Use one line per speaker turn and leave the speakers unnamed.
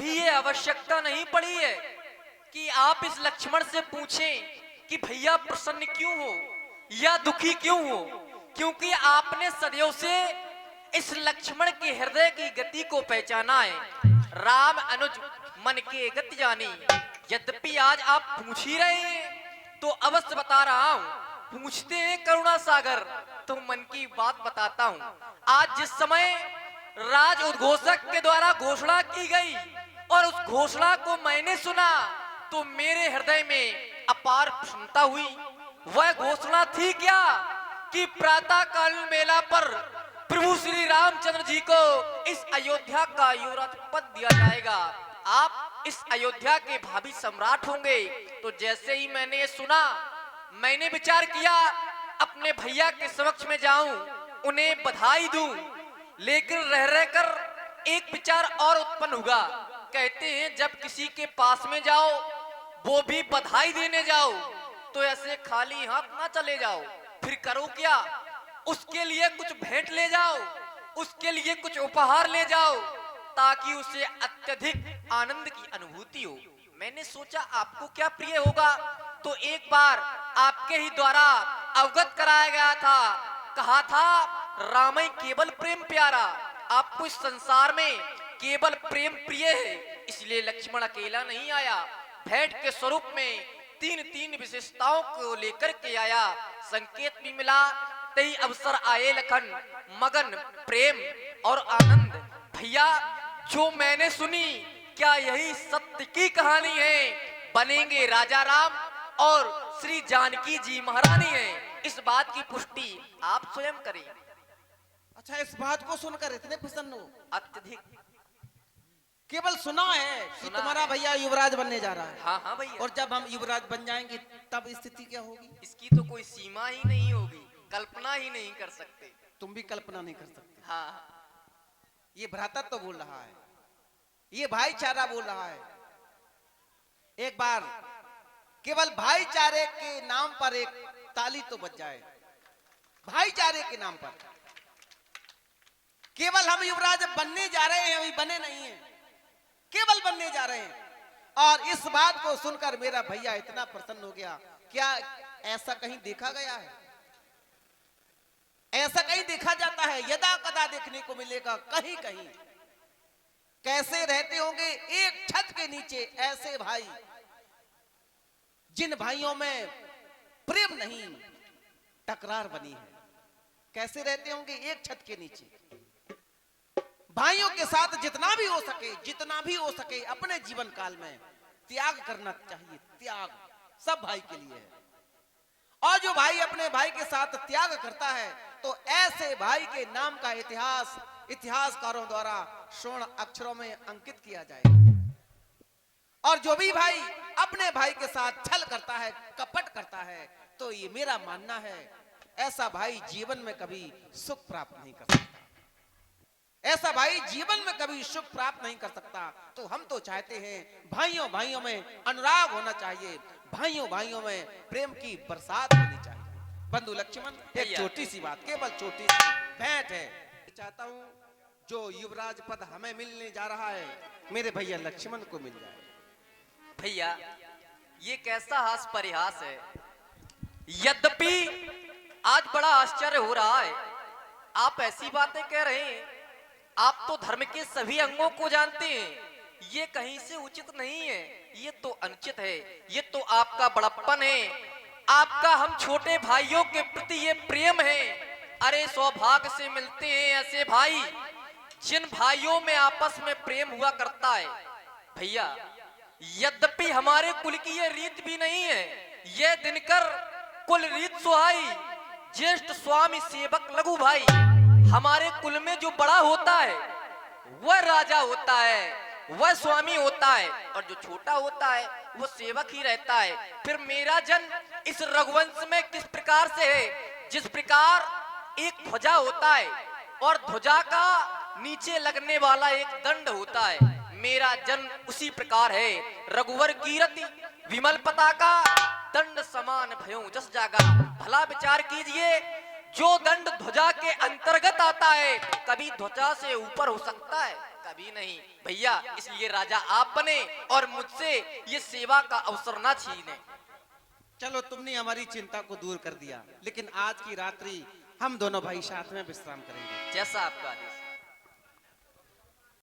कभी ये आवश्यकता नहीं पड़ी है कि आप इस लक्ष्मण से पूछें कि भैया प्रसन्न क्यों हो या दुखी क्यों हो, क्योंकि आपने सदैव से इस लक्ष्मण के हृदय की गति को पहचाना है। राम अनुज मन के गति जानी। यद्यपि आज आप पूछ ही रहे हैं तो अवश्य बता रहा हूं। पूछते हैं करुणा सागर तो मन की बात बताता हूं। आज जिस समय राज उद्घोषक के द्वारा घोषणा की गई और उस घोषणा को मैंने सुना तो मेरे हृदय में अपार प्रसन्नता हुई। वह घोषणा थी क्या कि प्रातः काल मेला पर प्रभु श्री रामचंद्र जी को इस अयोध्या का युवराज पद दिया जाएगा। आप इस अयोध्या के भावी सम्राट होंगे। तो जैसे ही मैंने ये सुना, मैंने विचार किया अपने भैया के समक्ष में जाऊं, उन्हें बधाई दूं। लेकिन रह रहकर एक विचार और उत्पन्न हुआ। कहते हैं जब किसी के पास में जाओ, वो भी बधाई देने जाओ, तो ऐसे खाली हाथ ना चले जाओ। फिर करो क्या, उसके लिए कुछ भेंट ले जाओ, उसके लिए कुछ उपहार ले जाओ, ताकि उसे अत्यधिक आनंद की अनुभूति हो। मैंने सोचा आपको क्या प्रिय होगा, तो एक बार आपके ही द्वारा अवगत कराया गया था। कहा था रामई केवल प्रेम प्यारा। आपको इस संसार में केवल प्रेम प्रिय है, इसलिए लक्ष्मण अकेला नहीं आया। भेंट के स्वरूप में तीन तीन विशेषताओं को लेकर के आया। संकेत भी मिला, तई अवसर आए लखन मगन प्रेम और आनंद। भैया जो मैंने सुनी, क्या यही सत्य की कहानी है? बनेंगे राजा राम और श्री जानकी जी महारानी है। इस बात की पुष्टि आप स्वयं करें।
अच्छा, इस बात को सुनकर इतने प्रसन्न हो?
अत्यधिक।
केवल सुना है कि तुम्हारा भैया युवराज बनने जा रहा है।
हाँ हाँ भैया।
और जब हम युवराज बन जाएंगे तब स्थिति क्या होगी?
इसकी तो कोई सीमा ही नहीं होगी, कल्पना ही नहीं कर सकते।
तुम भी कल्पना नहीं कर सकते।
हाँ,
ये भ्राता तो बोल रहा है, ये भाईचारा बोल रहा है। एक बार केवल भाईचारे के नाम पर एक ताली तो बज जाए। भाईचारे के नाम पर केवल हम युवराज बनने जा रहे हैं, अभी बने नहीं हैं, केवल बनने जा रहे हैं। और इस बात को सुनकर मेरा भैया इतना प्रसन्न हो गया। क्या ऐसा कहीं देखा गया है? ऐसा कहीं देखा जाता है? यदा कदा देखने को मिलेगा कहीं कहीं। कैसे रहते होंगे एक छत के नीचे ऐसे भाई, जिन भाइयों में प्रेम नहीं तकरार बनी है। कैसे रहते होंगे एक छत के नीचे? भाइयों के साथ जितना भी हो सके अपने जीवन काल में त्याग करना चाहिए। त्याग सब भाई के लिए है। और जो भाई अपने भाई के साथ त्याग करता है तो ऐसे भाई के नाम का इतिहासकारों द्वारा स्वर्ण अक्षरों में अंकित किया जाएगा। और जो भी भाई अपने भाई के साथ छल करता है, कपट करता है, तो ये मेरा मानना है ऐसा भाई जीवन में कभी सुख प्राप्त नहीं कर सकता। ऐसा भाई जीवन में कभी सुख प्राप्त नहीं कर सकता। तो हम तो चाहते हैं भाइयों भाइयों में अनुराग होना चाहिए, भाइयों भाइयों में प्रेम की बरसात होनी चाहिए। बंधु लक्ष्मण, एक छोटी सी बात, केवल छोटी सी भेंट है। चाहता हूं जो युवराज पद हमें मिलने जा रहा है, मेरे भैया लक्ष्मण को मिल जाए।
भैया ये कैसा हास परिहास है। यद्यपि आज बड़ा आश्चर्य हो रहा है, आप ऐसी बातें कह रहे हैं। आप तो धर्म के सभी अंगों को जानते हैं। ये कहीं से उचित नहीं है, ये तो अनुचित है, ये तो आपका बड़प्पन है, आपका हम छोटे भाइयों के प्रति ये प्रेम है। अरे सौभाग्य से मिलते हैं ऐसे भाई जिन भाइयों में आपस में प्रेम हुआ करता है। भैया यद्यपि हमारे कुल की ये रीत भी नहीं है, ये दिनकर कुल रीत सुहाई ज्येष्ठ स्वामी सेवक लघु भाई। हमारे कुल में जो बड़ा होता है वह राजा होता है, वह स्वामी होता है, और जो छोटा होता है वो सेवक ही रहता है। फिर मेरा जन्म इस रघुवंश में किस प्रकार से है? जिस प्रकार एक ध्वजा होता है और ध्वजा का नीचे लगने वाला एक दंड होता है, मेरा जन्म उसी प्रकार है। रघुवर कीरति विमल पताका दंड समान भयों जस जागा। भला विचार कीजिए, जो दंड ध्वजा के अंतर्गत आता है कभी ध्वजा से ऊपर हो सकता है? कभी नहीं भैया, इसलिए राजा आप बने और मुझसे ये सेवा का अवसर ना छीने।
चलो तुमने हमारी चिंता को दूर कर दिया, लेकिन आज की रात्रि हम दोनों भाई साथ में विश्राम करेंगे।
जैसा आपका आदेश।